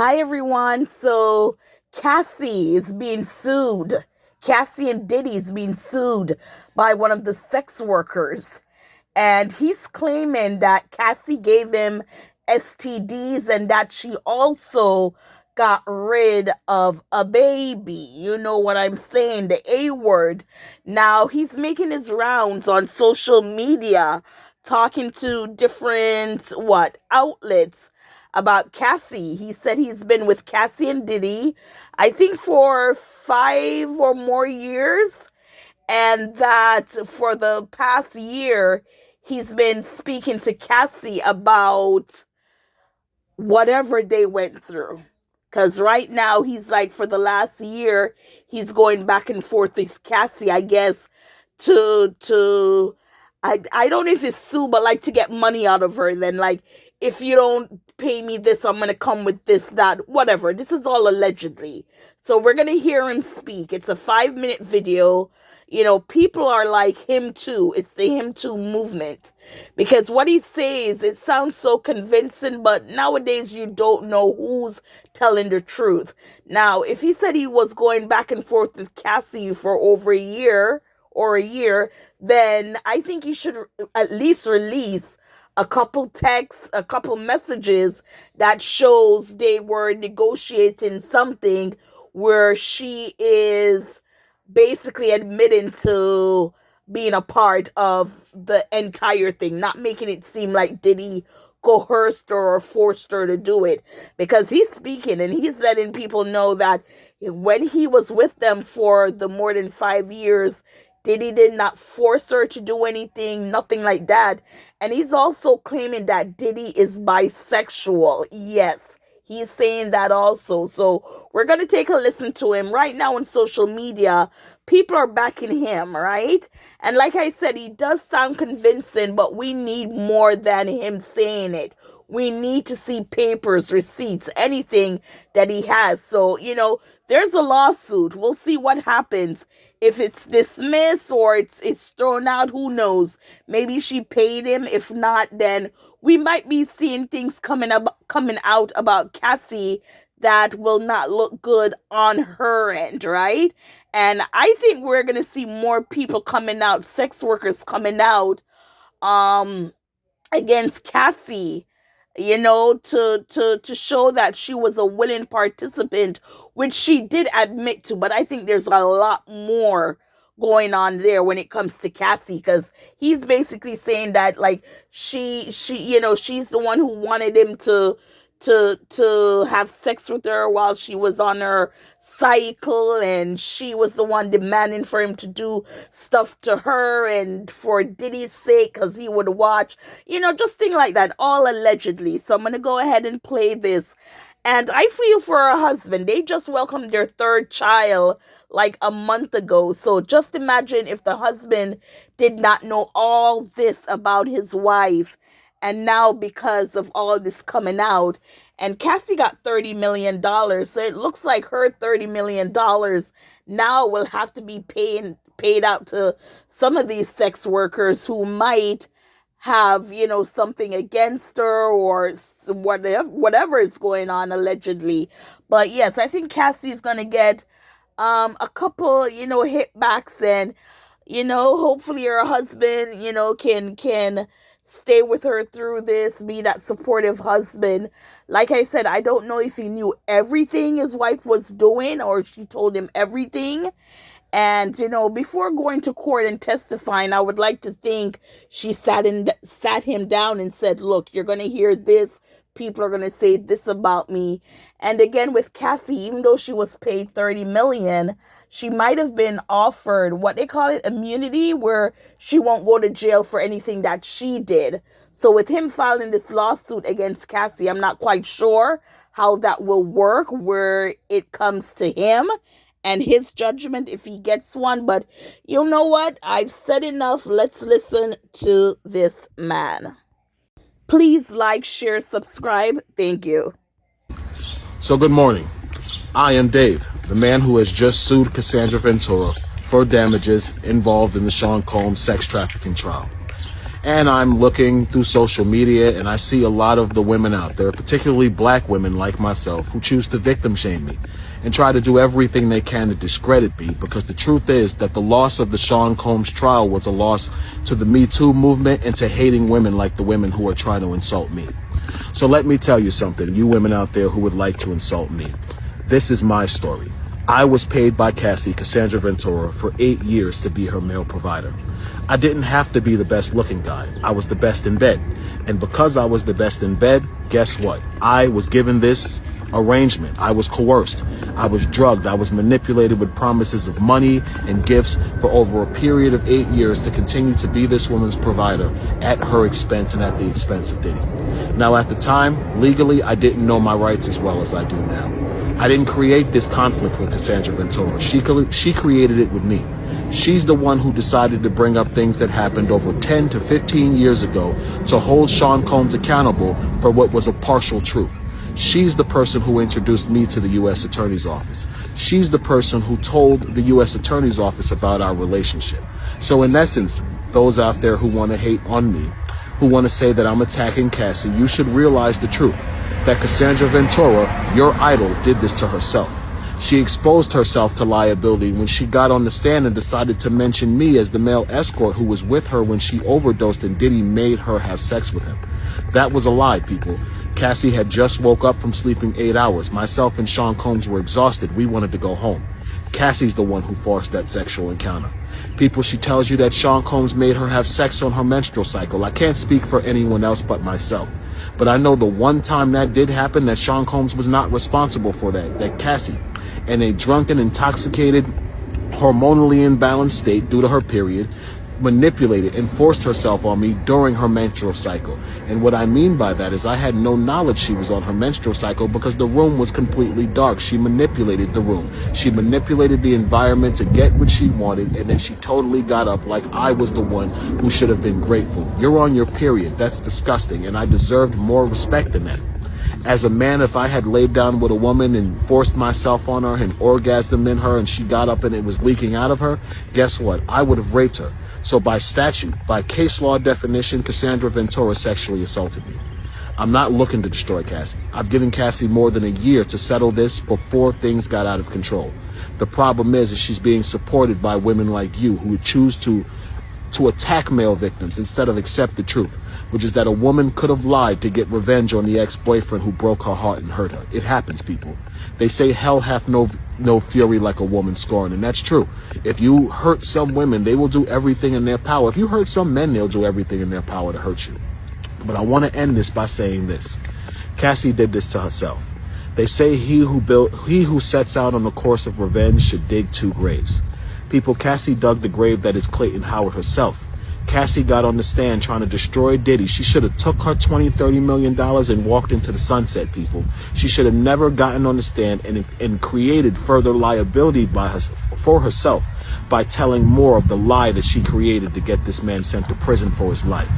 Hi, everyone. So, Cassie is being sued. Cassie and Diddy is being sued by one of the sex workers. And he's claiming that Cassie gave him STDs and that she also got rid of a baby. You know what I'm saying? The A word. Now, he's making his rounds on social media, talking to different, outlets about Cassie. He said he's been with Cassie and Diddy, I think for 5 or more years, and that for the past year, he's been speaking to Cassie about whatever they went through. Because right now, he's like, for the last year, he's going back and forth with Cassie, I guess, to I don't know if it's sue, but like to get money out of her. Then like, if you don't pay me this, I'm gonna come with this, that, whatever. This is all allegedly. So we're gonna hear him speak. It's a 5 minute video. You know, people are like him too. It's the him too movement. Because what he says, it sounds so convincing, but nowadays you don't know who's telling the truth. Now, if he said he was going back and forth with Cassie for over a year, then I think he should at least release a couple texts, a couple messages that shows they were negotiating something where she is basically admitting to being a part of the entire thing, not making it seem like Diddy coerced her or forced her to do it. Because he's speaking and he's letting people know that when he was with them for the more than 5 years, Diddy did not force her to do anything, nothing like that. And he's also claiming that Diddy is bisexual. Yes, he's saying that also. So we're going to take a listen to him. Right now on social media, people are backing him, right? And like I said, he does sound convincing, but we need more than him saying it. We need to see papers, receipts, anything that he has. So, there's a lawsuit. We'll see what happens. If it's dismissed or it's thrown out, who knows? Maybe she paid him. If not, then we might be seeing things coming out about Cassie that will not look good on her end, right? And I think we're gonna see more people coming out, sex workers coming out, against Cassie, to show that she was a willing participant, which she did admit to. But I think there's a lot more going on there when it comes to Cassie, because he's basically saying that like she's the one who wanted him to have sex with her while she was on her cycle, and she was the one demanding for him to do stuff to her and for Diddy's sake, because he would watch, just things like that, all allegedly. So I'm gonna go ahead and play this. And I feel for her husband. They just welcomed their third child like a month ago. So just imagine if the husband did not know all this about his wife. And now because of all this coming out, and Cassie got $30 million. So it looks like her $30 million now will have to be paid out to some of these sex workers who might have, something against her or whatever is going on allegedly. But yes, I think Cassie is going to get a couple, hit backs, and, hopefully her husband, can stay with her through this, be that supportive husband. Like I said, I don't know if he knew everything his wife was doing or she told him everything. And, before going to court and testifying, I would like to think she sat him down and said, look, you're going to hear this. People are going to say this about me. And again, with Cassie, even though she was paid $30 million, she might have been offered what they call it, immunity, where she won't go to jail for anything that she did. So with him filing this lawsuit against Cassie, I'm not quite sure how that will work, where it comes to him and his judgment if he gets one. But you know what? I've said enough. Let's listen to this man. Please like, share, subscribe. Thank you. So good morning. I am Dave, the man who has just sued Cassandra Ventura for damages involved in the Sean Combs sex trafficking trial. And I'm looking through social media and I see a lot of the women out there, particularly black women like myself, who choose to victim shame me and try to do everything they can to discredit me, because the truth is that the loss of the Sean Combs trial was a loss to the Me Too movement and to hating women like the women who are trying to insult me. So let me tell you something, you women out there who would like to insult me. This is my story. I was paid by Cassie, Cassandra Ventura, for 8 years to be her male provider. I didn't have to be the best looking guy. I was the best in bed. And because I was the best in bed, guess what? I was given this arrangement. I was coerced. I was drugged. I was manipulated with promises of money and gifts for over a period of 8 years to continue to be this woman's provider at her expense and at the expense of Diddy. Now, at the time, legally, I didn't know my rights as well as I do now. I didn't create this conflict with Cassandra Ventura. She created it with me. She's the one who decided to bring up things that happened over 10 to 15 years ago to hold Sean Combs accountable for what was a partial truth. She's the person who introduced me to the U.S. Attorney's Office. She's the person who told the U.S. Attorney's Office about our relationship. So in essence, those out there who want to hate on me, who want to say that I'm attacking Cassie, you should realize the truth, that Cassandra Ventura, your idol, did this to herself. She exposed herself to liability when she got on the stand and decided to mention me as the male escort who was with her when she overdosed and Diddy made her have sex with him. That was a lie, people. Cassie had just woke up from sleeping 8 hours. Myself and Sean Combs were exhausted. We wanted to go home. Cassie's the one who forced that sexual encounter. People, she tells you that Sean Combs made her have sex on her menstrual cycle. I can't speak for anyone else but myself. But I know the one time that did happen, that Sean Combs was not responsible for that Cassie, in a drunken, intoxicated, hormonally imbalanced state due to her period, manipulated and forced herself on me during her menstrual cycle. And what I mean by that is I had no knowledge she was on her menstrual cycle because the room was completely dark. She manipulated the room. She manipulated the environment to get what she wanted, and then she totally got up like I was the one who should have been grateful. You're on your period. That's disgusting, and I deserved more respect than that. As a man, if I had laid down with a woman and forced myself on her and orgasmed in her and she got up and it was leaking out of her, guess what? I would have raped her. So by statute, by case law definition, Cassandra Ventura sexually assaulted me. I'm not looking to destroy Cassie. I've given Cassie more than a year to settle this before things got out of control. The problem is she's being supported by women like you who would choose to attack male victims instead of accept the truth, which is that a woman could have lied to get revenge on the ex-boyfriend who broke her heart and hurt her. It happens, people. They say hell hath no fury like a woman scorned, and that's true. If you hurt some women, they will do everything in their power. If you hurt some men, they'll do everything in their power to hurt you. But I want to end this by saying this. Cassie did this to herself. They say he who sets out on the course of revenge should dig 2 graves. People, Cassie dug the grave that is Clayton Howard herself. Cassie got on the stand trying to destroy Diddy. She should have took her $20-30 million and walked into the sunset, people. She should have never gotten on the stand and created further liability for herself by telling more of the lie that she created to get this man sent to prison for his life.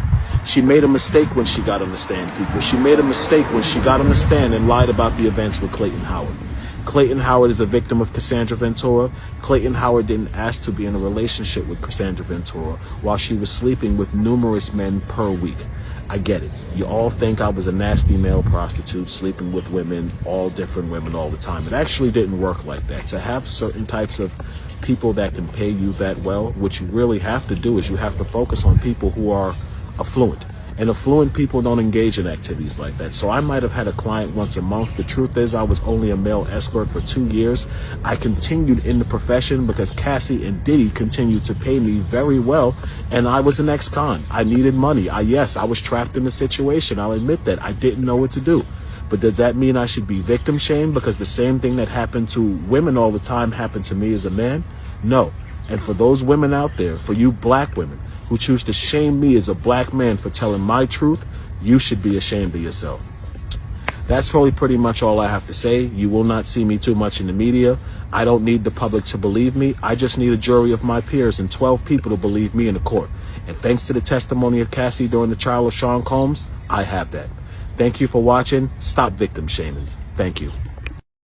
She made a mistake when she got on the stand, people. She made a mistake when she got on the stand and lied about the events with Clayton Howard. Clayton Howard is a victim of Cassandra Ventura. Clayton Howard didn't ask to be in a relationship with Cassandra Ventura while she was sleeping with numerous men per week. I get it. You all think I was a nasty male prostitute sleeping with women, all different women all the time. It actually didn't work like that. To have certain types of people that can pay you that well, what you really have to do is you have to focus on people who are affluent. And affluent people don't engage in activities like that. So I might have had a client once a month. The truth is I was only a male escort for 2 years. I continued in the profession because Cassie and Diddy continued to pay me very well. And I was an ex-con. I needed money. I was trapped in a situation. I'll admit that. I didn't know what to do. But does that mean I should be victim shamed because the same thing that happened to women all the time happened to me as a man? No. And for those women out there, for you black women who choose to shame me as a black man for telling my truth, you should be ashamed of yourself. That's probably pretty much all I have to say. You will not see me too much in the media. I don't need the public to believe me. I just need a jury of my peers and 12 people to believe me in the court. And thanks to the testimony of Cassie during the trial of Sean Combs, I have that. Thank you for watching. Stop victim shaming. Thank you.